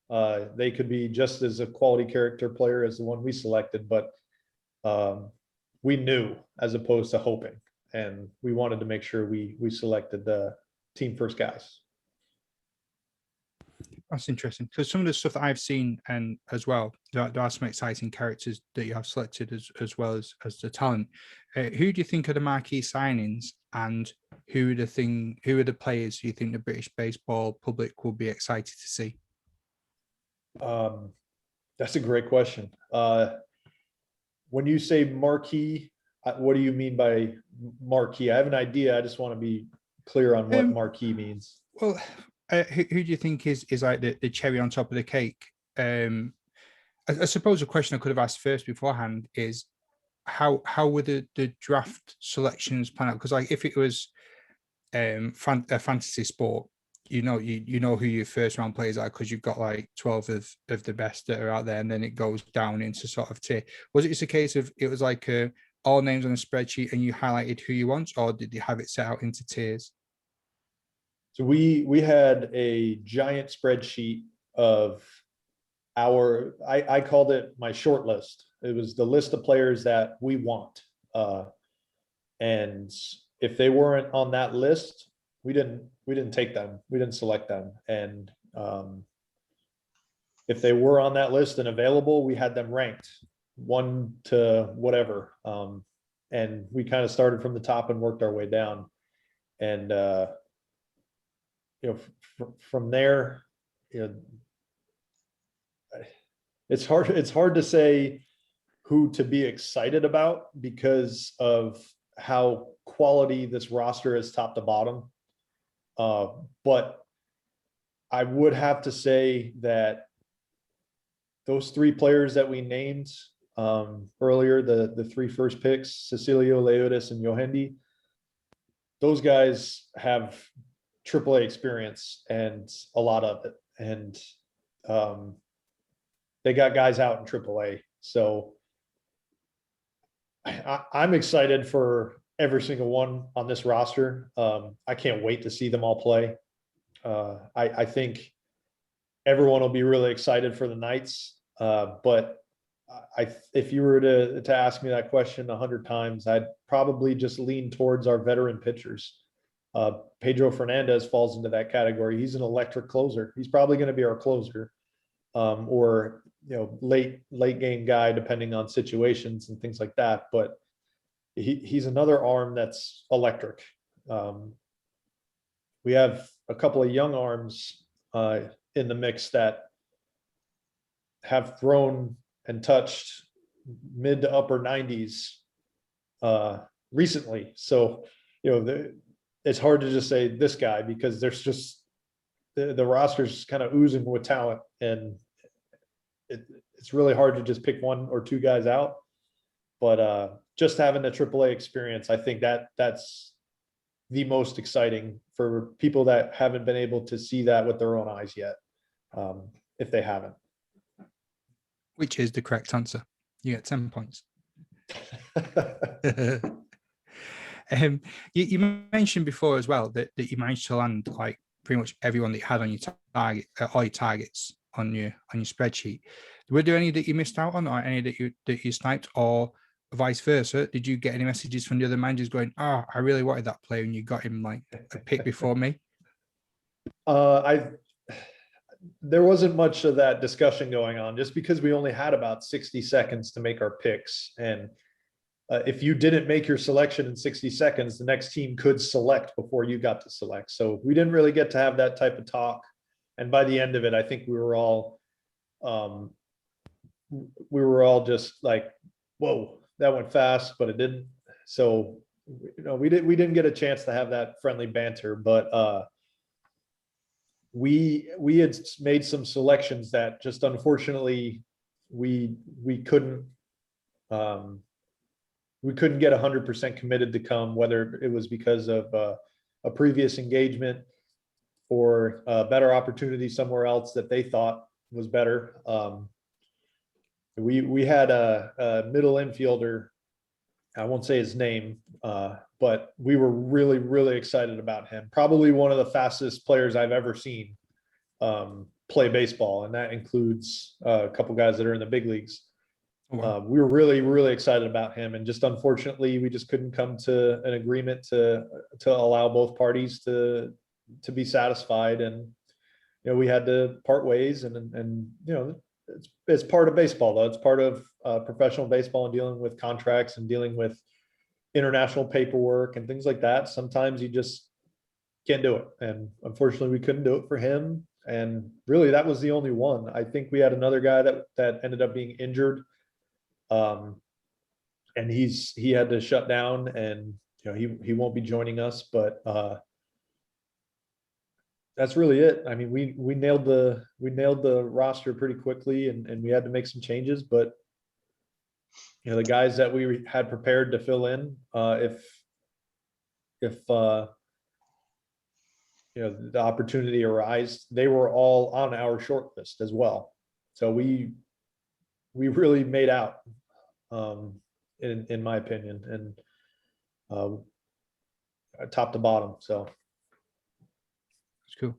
[SPEAKER 3] They could be just as a quality character player as the one we selected, but we knew as opposed to hoping, and we wanted to make sure we selected the team first guys.
[SPEAKER 1] That's interesting, because some of the stuff that I've seen, and as well, there are some exciting characters that you have selected as well as the talent. Who do you think are the marquee signings, and who are the players you think the British baseball public will be excited to see?
[SPEAKER 3] That's a great question. When you say marquee, what do you mean by marquee? I have an idea. I just want to be clear on what marquee means.
[SPEAKER 1] Well, who do you think is like the cherry on top of the cake? I suppose a question I could have asked first beforehand is how would the draft selections plan out? Because like if it was a fantasy sport, you know who your first round players are because you've got like 12 of the best that are out there, and then it goes down into sort of tier. Was it just a case of it was like all names on a spreadsheet and you highlighted who you want, or did you have it set out into tiers?
[SPEAKER 3] So we had a giant spreadsheet of I called it my short list. It was the list of players that we want. And if they weren't on that list, we didn't take them. We didn't select them. And if they were on that list and available, we had them ranked 1 to whatever. And we kind of started from the top and worked our way down. And from there, it's hard to say who to be excited about because of how quality this roster is top to bottom. But I would have to say that those 3 players that we named earlier, the 3 first picks, Cecilio, Leotis, and Yohendi, those guys have AAA experience and a lot of it. And they got guys out in AAA. So I'm excited for every single one on this roster. I can't wait to see them all play. I think everyone will be really excited for the Knights, but if you were to ask me that question 100 times, I'd probably just lean towards our veteran pitchers. Pedro Fernandez falls into that category. He's an electric closer. He's probably going to be our closer, or late game guy, depending on situations and things like that. But he's another arm that's electric. We have a couple of young arms in the mix that have thrown and touched mid to upper 90s recently. So, it's hard to just say this guy, because there's just the roster's kind of oozing with talent, and it's really hard to just pick one or two guys out. But just having the AAA experience, I think that's the most exciting for people that haven't been able to see that with their own eyes yet, if they haven't.
[SPEAKER 1] Which is the correct answer. You get 10 points. You mentioned before as well that you managed to land like pretty much everyone that you had on your target, all your targets on your spreadsheet. Were there any that you missed out on, or any that you sniped, or vice versa? Did you get any messages from the other managers going, "Oh, I really wanted that player, and you got him like a pick before me"?
[SPEAKER 3] There wasn't much of that discussion going on, just because we only had about 60 seconds to make our picks. And if you didn't make your selection in 60 seconds, the next team could select before you got to select. So we didn't really get to have that type of talk. And by the end of it, I think we were all just like, whoa, that went fast, but it didn't. So, we didn't get a chance to have that friendly banter, but we had made some selections that just unfortunately we couldn't get 100% committed to come, whether it was because of a previous engagement or a better opportunity somewhere else that they thought was better. We had a middle infielder, I won't say his name, but we were really, really excited about him. Probably one of the fastest players I've ever seen play baseball, and that includes a couple guys that are in the big leagues. Oh, wow. We were really, really excited about him, and just unfortunately, we just couldn't come to an agreement to allow both parties to be satisfied, and we had to part ways, and it's part of baseball, though. It's part of professional baseball, and dealing with contracts and dealing with international paperwork and things like that. Sometimes you just can't do it, and unfortunately, we couldn't do it for him. And really, that was the only one. I think we had another guy that ended up being injured, and he had to shut down, and he won't be joining us. But that's really it. I mean, we nailed the roster pretty quickly, and we had to make some changes. But the guys that we had prepared to fill in, if the opportunity arose, they were all on our short list as well. So we really made out, in my opinion, and top to bottom. So
[SPEAKER 1] it's cool.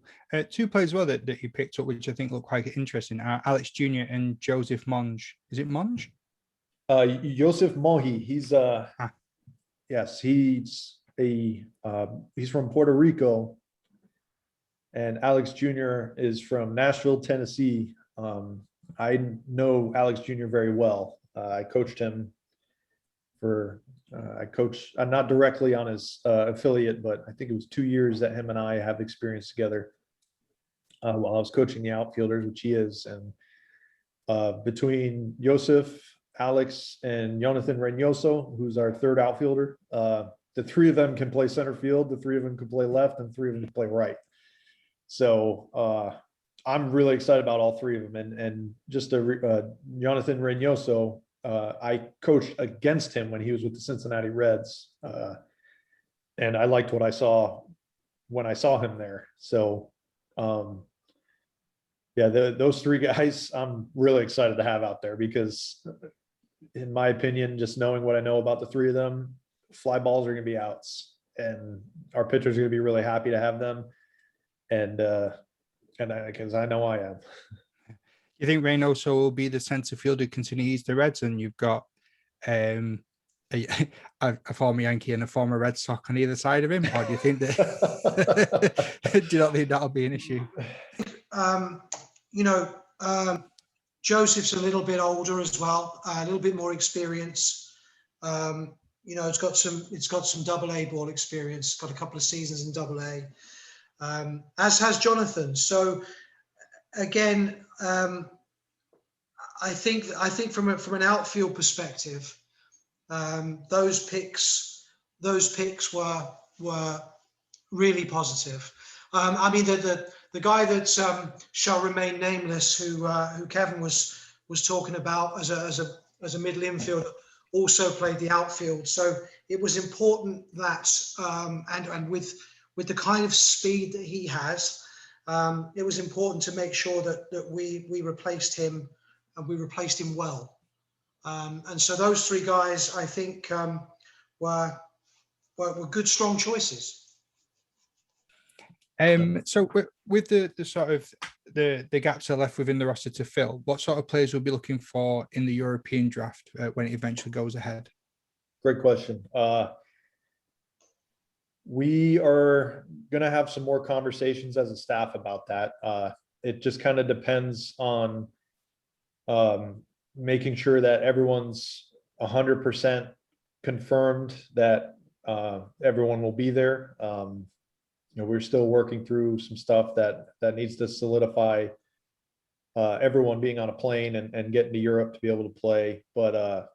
[SPEAKER 1] Two players as well that you picked up, which I think look quite interesting, are Alex Jr. and Joseph Monge. Is it Monge?
[SPEAKER 3] Joseph Mohi. He's yes, he's from Puerto Rico. And Alex Jr. is from Nashville, Tennessee. I know Alex Jr. very well. I coached him not directly on his affiliate, but I think it was 2 years that him and I have experience together while I was coaching the outfielders, which he is. And between Joseph, Alex, and Jonathan Reynoso, who's our third outfielder, the three of them can play center field, the three of them can play left, and three of them can play right. So I'm really excited about all three of them. And just Jonathan Reynoso, I coached against him when he was with the Cincinnati Reds. And I liked what I saw when I saw him there. So yeah, those three guys I'm really excited to have out there, because in my opinion, just knowing what I know about the three of them, fly balls are going to be outs, and our pitchers are going to be really happy to have them. And because I know I am.
[SPEAKER 1] You think Reynoso will be the centre fielder considering he's the Reds, and you've got a former Yankee and a former Red Sox on either side of him? Or do you think that do you not think that'll be an issue?
[SPEAKER 2] Joseph's a little bit older as well, a little bit more experience. It's got some double-A ball experience, got a couple of seasons in double-A, as has Jonathan. So again, I think from an outfield perspective, those picks were really positive. The guy that shall remain nameless, who Kevin was talking about as a middle infielder, also played the outfield. So it was important that and with the kind of speed that he has, it was important to make sure that we replaced him, and we replaced him well. And so those three guys, I think, were good, strong choices.
[SPEAKER 1] So with the sort of the gaps are left within the roster to fill, what sort of players will be looking for in the European draft when it eventually goes ahead?
[SPEAKER 3] Great question. We are going to have some more conversations as a staff about that. It just kind of depends on making sure that everyone's 100% confirmed that everyone will be there. We're still working through some stuff that needs to solidify everyone being on a plane and getting to Europe to be able to play. But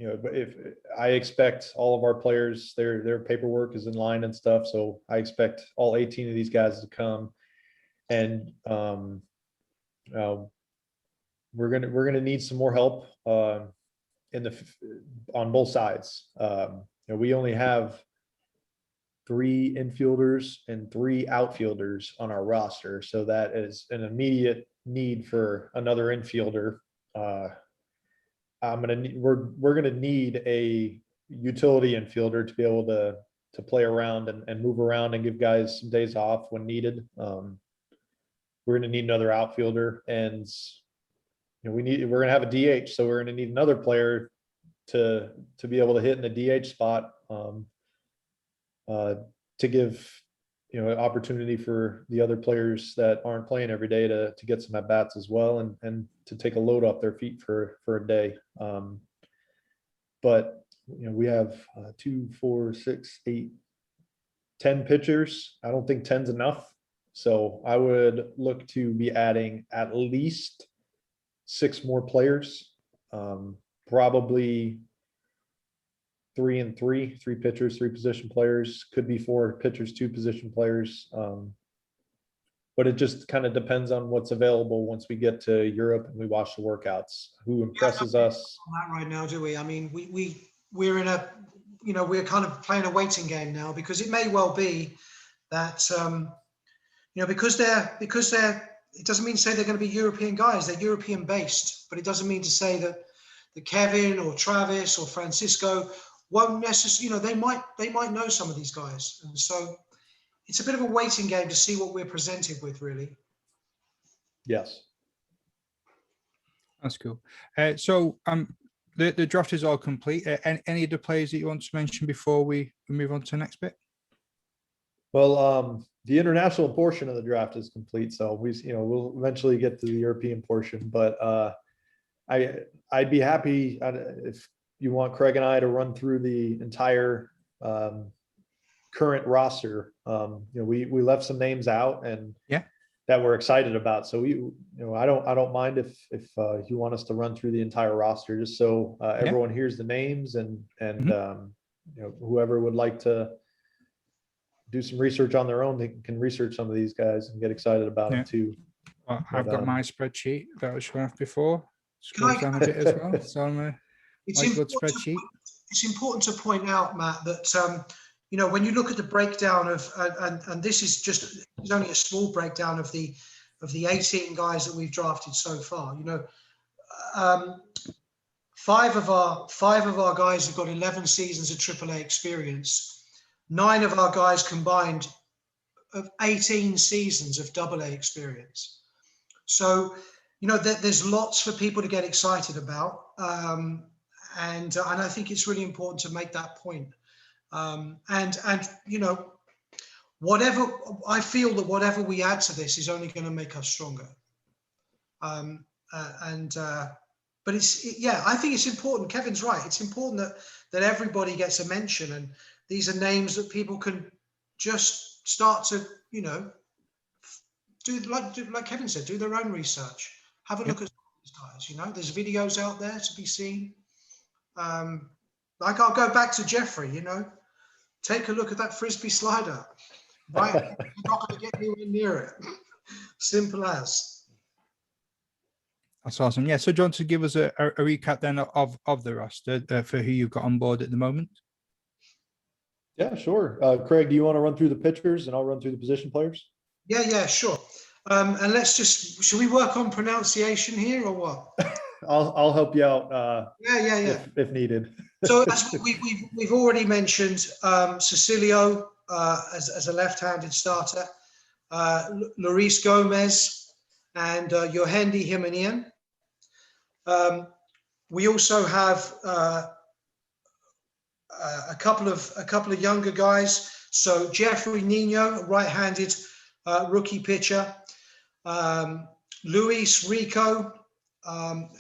[SPEAKER 3] if I expect all of our players, their paperwork is in line and stuff, so I expect all 18 of these guys to come. And we're gonna need some more help on both sides. We only have 3 infielders and 3 outfielders on our roster, so that is an immediate need for another infielder. We're gonna need a utility infielder to be able to play around and move around and give guys some days off when needed. We're gonna need another outfielder, and we're gonna have a DH, so we're gonna need another player to be able to hit in the DH spot, to give opportunity for the other players that aren't playing every day to get some at bats as well, and to take a load off their feet for a day. But we have 2, 4, 6, 8, 10 pitchers. I don't think 10's enough, so I would look to be adding at least 6 more players, probably 3 and 3 pitchers, 3 position players, could be 4 pitchers, 2 position players. But it just kind of depends on what's available once we get to Europe and we watch the workouts, who impresses us.
[SPEAKER 2] Not right now, do we? I mean, we're in a, we're kind of playing a waiting game now, because it may well be that, because they're, it doesn't mean to say they're going to be European guys. They're European based, but it doesn't mean to say that Kevin or Travis or Francisco won't necessarily, they might know some of these guys. And so it's a bit of a waiting game to see what we're presented with, really.
[SPEAKER 3] Yes.
[SPEAKER 1] That's cool. So the draft is all complete. Any of the players that you want to mention before we move on to the next bit?
[SPEAKER 3] Well, the international portion of the draft is complete, so we'll eventually get to the European portion. But I'd be happy if you want Craig and I to run through the entire current roster. We left some names out and that we're excited about. So I don't mind if you want us to run through the entire roster, just so everyone hears the names and whoever would like to do some research on their own, they can research some of these guys and get excited about them too.
[SPEAKER 1] Well, I've got my spreadsheet that I was showing off before. Scroll down a bit as well. So my good spreadsheet.
[SPEAKER 2] It's important to point out, Matt, that when you look at the breakdown of, and this is only a small breakdown of the 18 guys that we've drafted so far. 5 of our guys have got 11 seasons of AAA experience. 9 of our guys combined of 18 seasons of AA experience. So, there's lots for people to get excited about. And I think it's really important to make that point. Whatever, I feel that whatever we add to this is only going to make us stronger. But I think it's important. Kevin's right. It's important that everybody gets a mention, and these are names that people can just start to, do like Kevin said, do their own research, have a look at these guys. There's videos out there to be seen. Like I'll go back to Jeffrey. Take a look at that frisbee slider. Right, you're not going to get anywhere near it. Simple as.
[SPEAKER 1] That's awesome. Yeah. So, John, to give us a recap then of the roster for who you've got on board at the moment.
[SPEAKER 3] Yeah, sure. Craig, do you want to run through the pitchers and I'll run through the position players?
[SPEAKER 2] Yeah, sure. And should we work on pronunciation here or what?
[SPEAKER 3] I'll help you out.
[SPEAKER 2] Yeah.
[SPEAKER 3] If needed.
[SPEAKER 2] So as we've already mentioned, Cecilio as a left-handed starter, Luis Gomez and Yohendi Himanian. We also have a couple of younger guys. So Jeffrey Nino, right-handed rookie pitcher. Luis Rico,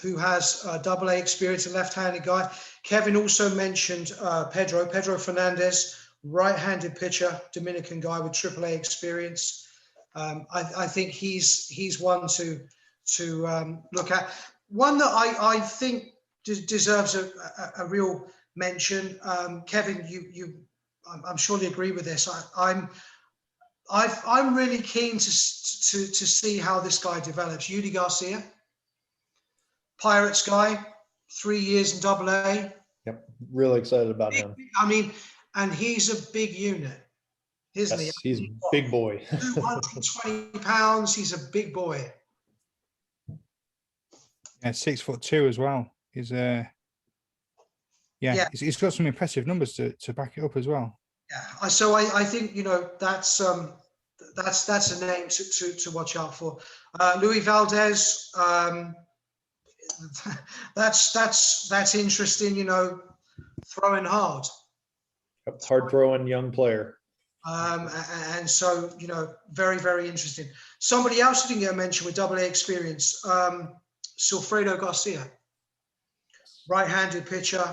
[SPEAKER 2] who has AA experience, a left-handed guy. Kevin also mentioned Pedro Fernandez, right-handed pitcher, Dominican guy with AAA experience. I think he's one to look at. One that I think deserves a real mention. Kevin, I'm sure you agree with this. I'm really keen to see how this guy develops. Fredo Garcia, Pirates guy, 3 years in AA.
[SPEAKER 3] Yep, really excited about him.
[SPEAKER 2] I mean, and he's a big unit, isn't he?
[SPEAKER 3] He's a big boy.
[SPEAKER 2] 220 pounds. He's a big boy.
[SPEAKER 1] Yeah, 6'2" as well. He's he's got some impressive numbers to back it up as well.
[SPEAKER 2] Yeah, so I think that's a name to watch out for. Louis Valdez, that's interesting. Throwing hard.
[SPEAKER 3] Hard throwing young player.
[SPEAKER 2] And so very, very interesting. Somebody else who didn't get mentioned with AA experience, Fredo Garcia, right-handed pitcher,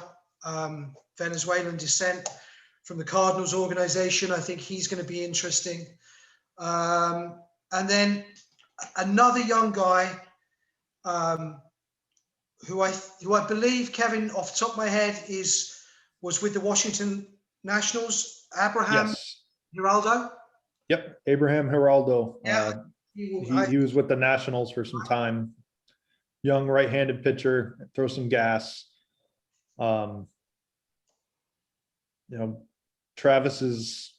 [SPEAKER 2] Venezuelan descent from the Cardinals organization. I think he's going to be interesting. And then another young guy who I believe, Kevin, off the top of my head, was with the Washington Nationals, Abraham Giraldo.
[SPEAKER 3] Yep, Abraham Giraldo.
[SPEAKER 2] Yeah,
[SPEAKER 3] he was with the Nationals for some time. Young right-handed pitcher, throw some gas. Travis is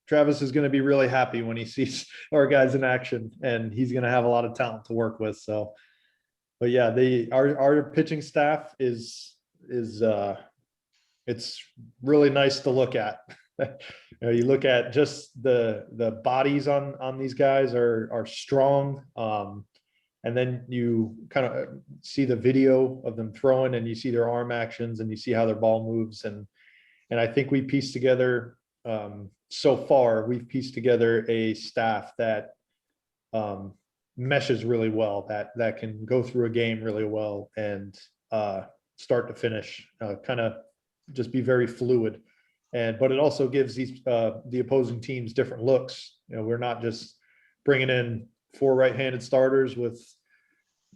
[SPEAKER 3] going to be really happy when he sees our guys in action, and he's going to have a lot of talent to work with. So, but yeah, our pitching staff is it's really nice to look at. You look at just the bodies on these guys are strong. And then you kind of see the video of them throwing, and you see their arm actions, and you see how their ball moves. And I think we pieced together, so far, we've pieced together a staff that meshes really well, that can go through a game really well and start to finish, kind of just be very fluid. But it also gives the opposing teams different looks. We're not just bringing in 4 right-handed starters with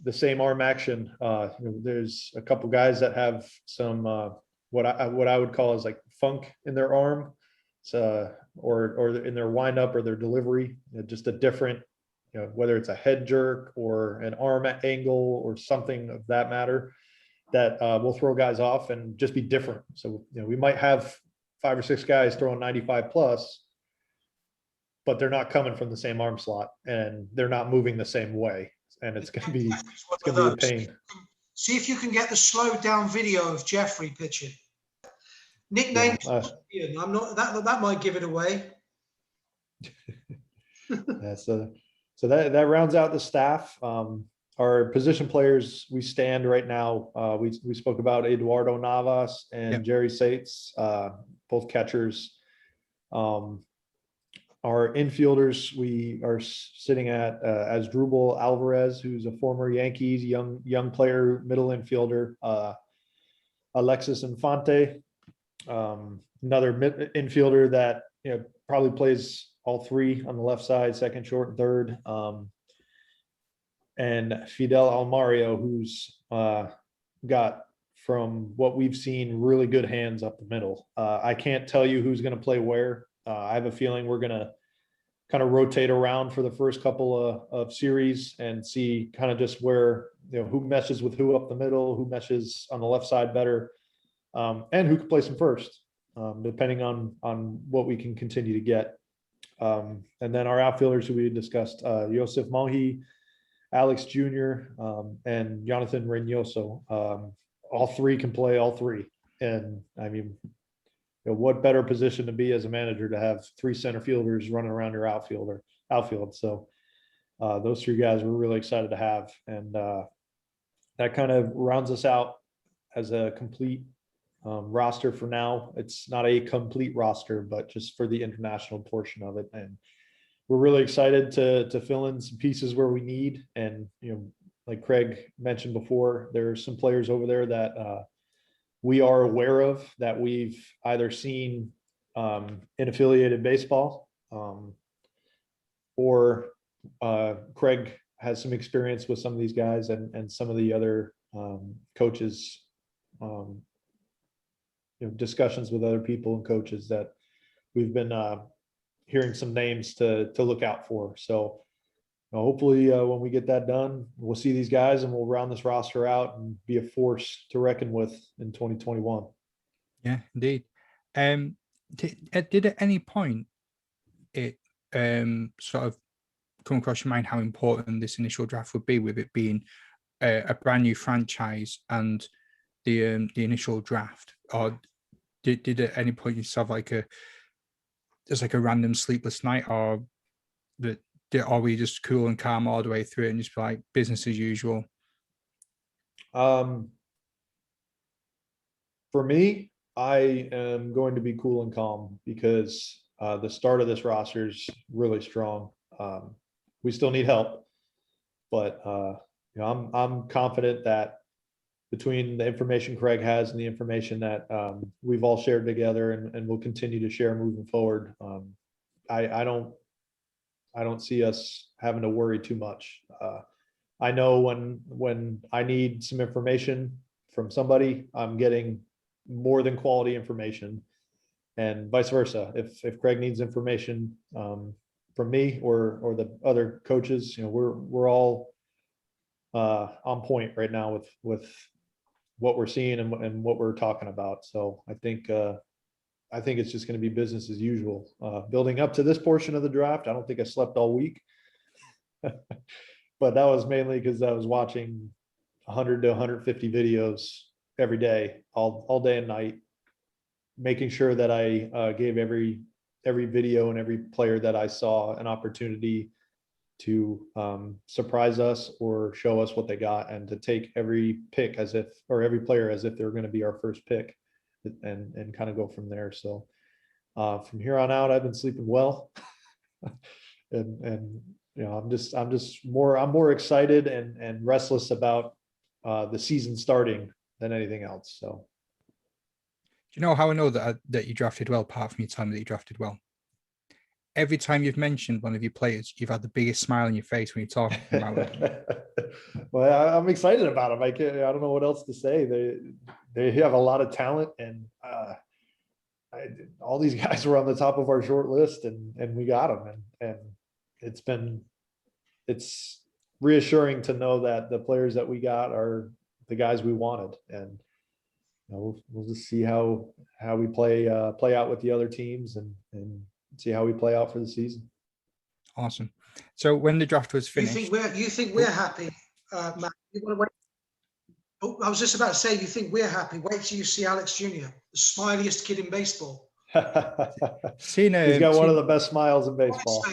[SPEAKER 3] the same arm action. There's a couple guys that have some what I would call is like funk in their arm, or in their windup or their delivery. Just a different, whether it's a head jerk or an arm angle or something of that matter, that will throw guys off and just be different. So we might have 5 or 6 guys throwing 95 plus, but they're not coming from the same arm slot, and they're not moving the same way, and it's going to be a pain.
[SPEAKER 2] See if you can get the slowed down video of Jeffrey pitching. Nickname, I'm not that might give it away.
[SPEAKER 3] Yeah, so that rounds out the staff. our position players, we stand right now. We spoke about Eduardo Navas and
[SPEAKER 1] Yep.
[SPEAKER 3] Jerry Sates, both catchers. Our infielders, we are sitting at Asdrubal Alvarez, who's a former Yankees young player, middle infielder. Alexis Infante, another infielder that probably plays all three on the left side, second, short, and third. And Fidel Almario, who's got, from what we've seen, really good hands up the middle. I can't tell you who's going to play where. I have a feeling we're going to kind of rotate around for the first couple of series and see kind of just where, who meshes with who up the middle, who meshes on the left side better, and who can place them first, depending on what we can continue to get. And then our outfielders who we discussed, Joseph Mohi, Alex Jr., and Jonathan Reynoso. All three can play all three. And I mean, what better position to be as a manager to have three center fielders running around your outfield. So those three guys we're really excited to have. And that kind of rounds us out as a complete roster for now. It's not a complete roster, but just for the international portion of it. And we're really excited to fill in some pieces where we need. And, like Craig mentioned before, there's some players over there that we are aware of that we've either seen in affiliated baseball, or Craig has some experience with some of these guys and some of the other coaches, discussions with other people and coaches that we've been hearing some names to look out for. So hopefully when we get that done, we'll see these guys and we'll round this roster out and be a force to reckon with in 2021.
[SPEAKER 1] Yeah, indeed. Did at any point it sort of come across your mind how important this initial draft would be, with it being a brand new franchise and the initial draft? Or did at any point you have like a random sleepless night, or are we just cool and calm all the way through it and just be like business as usual?
[SPEAKER 3] For me, I am going to be cool and calm because the start of this roster is really strong. We still need help, but I'm confident that between the information Craig has and the information that we've all shared together and will continue to share moving forward, I don't see us having to worry too much. I know when I need some information from somebody, I'm getting more than quality information, and vice versa. If Craig needs information from me or the other coaches, we're all on point right now with what we're seeing and what we're talking about. So I think it's just going to be business as usual. Building up to this portion of the draft, I don't think I slept all week, but that was mainly because I was watching 100 to 150 videos every day, all day and night, making sure that I gave every video and every player that I saw an opportunity to surprise us or show us what they got, and to take every pick every player as if they're going to be our first pick, and kind of go from there. So from here on out, I've been sleeping well, and I'm more excited and restless about the season starting than anything else. So,
[SPEAKER 1] do you know how I know that you drafted well? Apart from you telling me that you drafted well, every time you've mentioned one of your players, you've had the biggest smile on your face when you're talking about it.
[SPEAKER 3] Well, I'm excited about them. I don't know what else to say. They have a lot of talent, and all these guys were on the top of our short list, and we got them. And it's reassuring to know that the players that we got are the guys we wanted. And we'll just see how we play out with the other teams and see how we play out for the season.
[SPEAKER 1] Awesome. So when the draft was finished,
[SPEAKER 2] you think we're happy, Matt? You want to wait? Oh, I was just about to say, you think we're happy? Wait till you see Alex Jr., the smiliest kid in baseball.
[SPEAKER 1] he's
[SPEAKER 3] got one of the best smiles in baseball.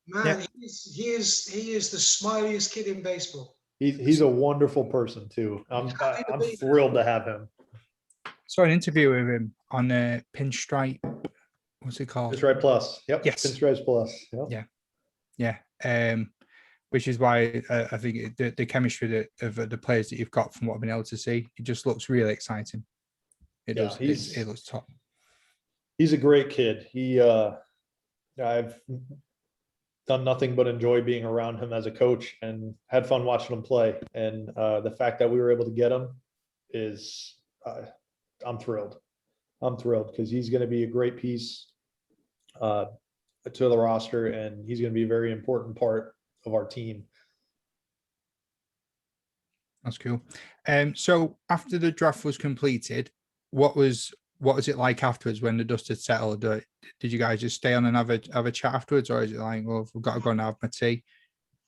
[SPEAKER 2] Man, he is the smiliest kid in baseball.
[SPEAKER 3] He's a wonderful person too. I'm thrilled to have him.
[SPEAKER 1] Saw an interview with him on Pinstripe. What's it called?
[SPEAKER 3] Pinstripe Plus. Yep.
[SPEAKER 1] Yes.
[SPEAKER 3] Pinstripe Plus. Yep.
[SPEAKER 1] Yeah. Which is why I think the chemistry of the players that you've got, from what I've been able to see, it just looks really exciting. It does. It looks top.
[SPEAKER 3] He's a great kid. I've done nothing but enjoy being around him as a coach and had fun watching him play. And the fact that we were able to get him is, I'm thrilled. I'm thrilled because he's going to be a great piece to the roster, and he's going to be a very important part of our team.
[SPEAKER 1] That's cool. So after the draft was completed, what was it like afterwards when the dust had settled? Did you guys just stay on and have a chat afterwards, or is it like, well, we've got to go and have my tea?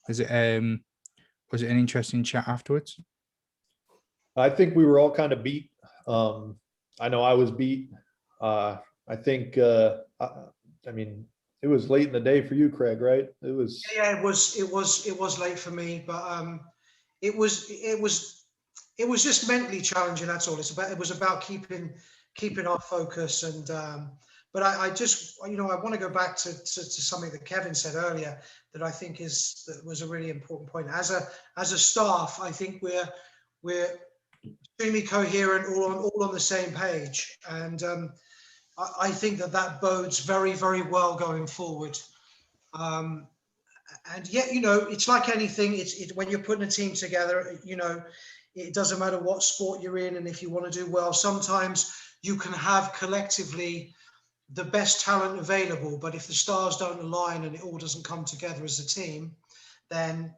[SPEAKER 1] Was it an interesting chat afterwards?
[SPEAKER 3] I think we were all kind of beat. I know I was beat. I think, I mean, it was late in the day for you, Craig, right? It was.
[SPEAKER 2] Yeah, it was late for me, but it was just mentally challenging. That's all. It was about keeping our focus. And but I just, I want to go back to something that Kevin said earlier that I think was a really important point. As a staff, I think we're extremely coherent, all on the same page, and I think that bodes very, very well going forward. And yet, it's like anything. It's when you're putting a team together, it doesn't matter what sport you're in, and if you want to do well, sometimes you can have collectively the best talent available, but if the stars don't align and it all doesn't come together as a team, then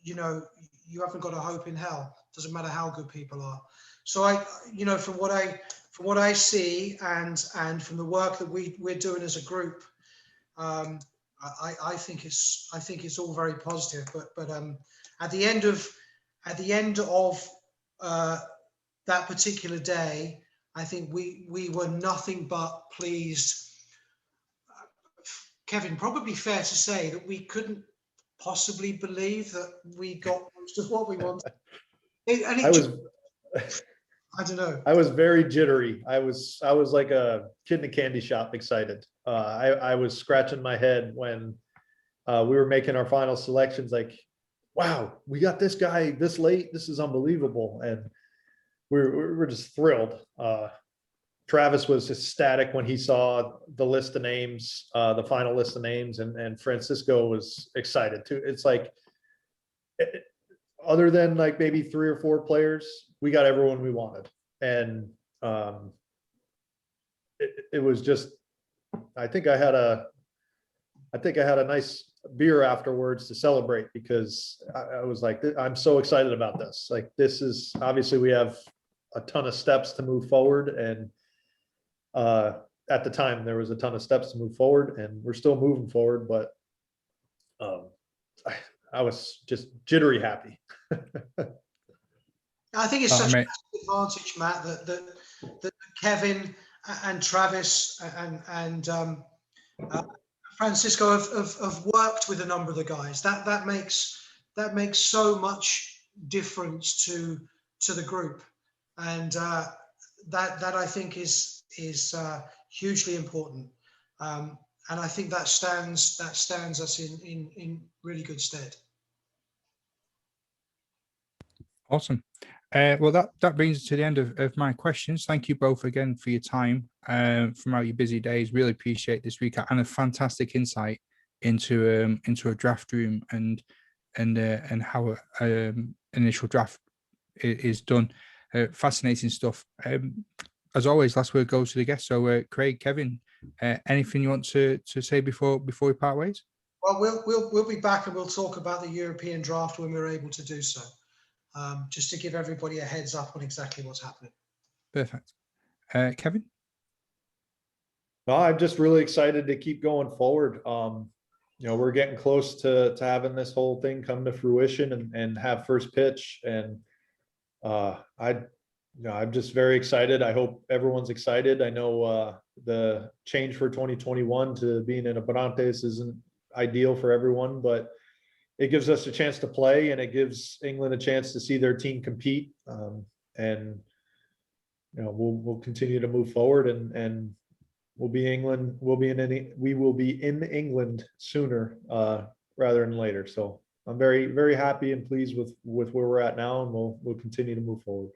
[SPEAKER 2] you haven't got a hope in hell. Doesn't matter how good people are. So from what I see and from the work that we're doing as a group, I think it's all very positive. But at the end of that particular day, I think we were nothing but pleased. Kevin, probably fair to say that we couldn't possibly believe that we got most of what we wanted. I don't know.
[SPEAKER 3] I was very jittery. I was like a kid in a candy shop, excited. I was scratching my head when we were making our final selections. Like, wow, we got this guy this late. This is unbelievable, and we're just thrilled. Travis was ecstatic when he saw the list of names, the final list of names, and Francisco was excited too. It's like, other than like maybe 3 or 4 players, we got everyone we wanted. And it was just, I think I had a nice beer afterwards to celebrate, because I was like, I'm so excited about this. Like, this is, obviously we have a ton of steps to move forward. And at the time there was a ton of steps to move forward, and we're still moving forward, but I was just jittery happy.
[SPEAKER 2] I think it's such an advantage, Matt, that Kevin and Travis and Francisco have worked with a number of the guys. That makes so much difference to the group, and that I think is hugely important. And I think that stands us in really good stead.
[SPEAKER 1] Awesome. Well, that brings us to the end of my questions. Thank you both again for your time from out your busy days. Really appreciate this recap and a fantastic insight into a draft room and how initial draft is done. Fascinating stuff. As always, last word goes to the guest. So, Craig, Kevin, anything you want to say before we part ways?
[SPEAKER 2] Well, we'll be back and we'll talk about the European draft when we're able to do so. Just to give everybody a heads up on exactly what's happening.
[SPEAKER 1] Perfect. Kevin?
[SPEAKER 3] No, I'm just really excited to keep going forward. We're getting close to having this whole thing come to fruition and have first pitch. And I'm just very excited. I hope everyone's excited. I know the change for 2021 to being in Abrantes isn't ideal for everyone, but it gives us a chance to play, and it gives England a chance to see their team compete. And we'll continue to move forward, and we'll be England. We will be in England sooner rather than later. So I'm very, very happy and pleased with where we're at now, and we'll continue to move forward.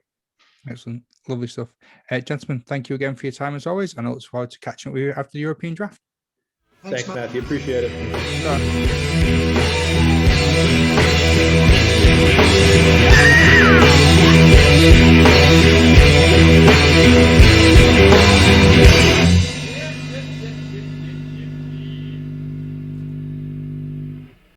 [SPEAKER 1] Excellent. Lovely stuff. Gentlemen, thank you again for your time as always, and I look forward to catching up with you after the European draft.
[SPEAKER 3] Thanks, Matthew. Appreciate it.
[SPEAKER 1] Bye.